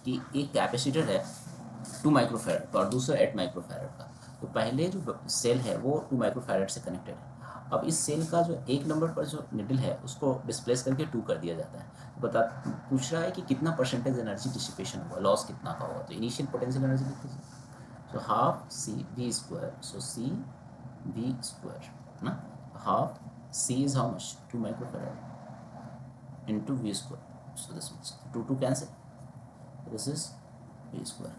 कि एक कैपेसिटर है 2 माइक्रोफैरड का और दूसरा 8 माइक्रोफैरड का। तो पहले जो सेल है वो 2 माइक्रोफैरड से कनेक्टेड है। अब इस सेल का जो एक नंबर पर जो निडल है उसको डिस्प्लेस करके 2 कर दिया जाता है। बता पूछ रहा है कि कितना परसेंटेज एनर्जी डिसिपेशन हुआ, लॉस कितना का हुआ। तो इनिशियल पोटेंशियल एनर्जी लिख लीजिए। So half C V square, so C V square ना, half C is how much 2 microfarad into v square. So this means 2 cancel. This is v square.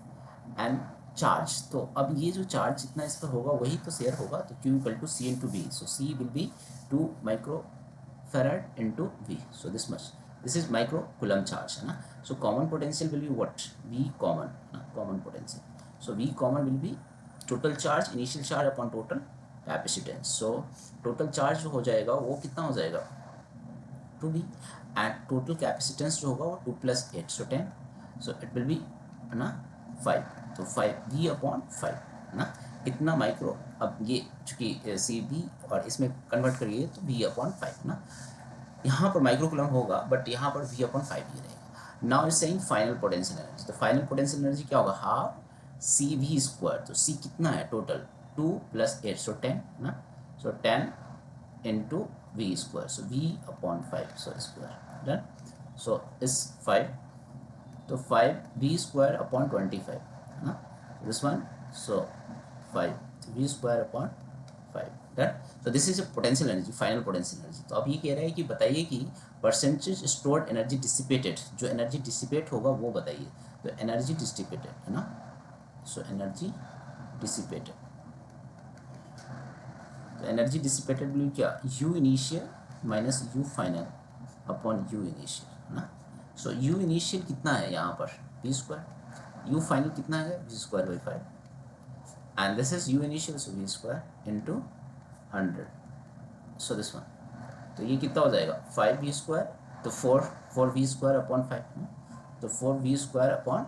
And charge, तो अब ये जो charge जितना इस पर होगा वही तो शेयर होगा, तो Q equal to C into V. So C will be 2 microfarad into V. So this much, this is microcoulomb charge है ना. So common potential will be what, V common ना, common potential. So V common will be total charge, initial charge upon total capacitance. So total charge जो हो जाएगा वो कितना हो जाएगा 2v, एंड टोटल कैपेसिटेंस जो होगा वो 2 plus 8 so 10. So it will be ना 5. तो 5v अपॉन 5 ना, कितना माइक्रो. अब ये चूँकि सी वी और इसमें कन्वर्ट करिए तो v अपॉन 5 ना. यहाँ पर माइक्रो कूलम होगा बट यहाँ पर v अपॉन 5 ही रहेगा. Now is saying final potential energy. तो फाइनल पोटेंशियल एनर्जी क्या होगा, हाफ सी वी स्क्वायर. तो c कितना है टोटल 2 प्लस 8 सो 10 ना. सो 10 into v square, so v upon 5, so square done. So is 5, so 5 v square upon 25 ना, this one. So 5, so v square upon 5 done. So this is a potential energy, final potential energy. तो अब ये कह रहा है कि बताइए कि परसेंटेज स्टोर्ड एनर्जी डिसिपेटेड, जो एनर्जी डिसिपेट होगा वो बताइए. तो एनर्जी डिसिपेटेड है ना, सो एनर्जी डिसिपेटेड. तो एनर्जी डिसिपेटेड विल क्या, U initial minus U final upon U initial ना. सो यू इनिशियल कितना है यहाँ पर वी स्क्वायर, यू फाइनल कितना है v square by 5, and this is u initial, so v square into 100. So this one, तो ये कितना हो जाएगा 5 वी स्क्वायर, तो 4 वी स्क्वायर अपॉन 5, तो 4 v square upon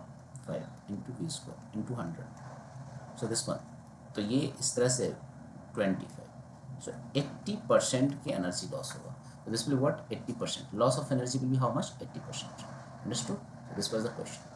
5 into v square into 100. So this one, तो ये इस तरह से 25. So 80% की एनर्जी लॉस होगा. So this will be what, 80%. Loss of energy will be how much, 80%. Understood? So this was the question.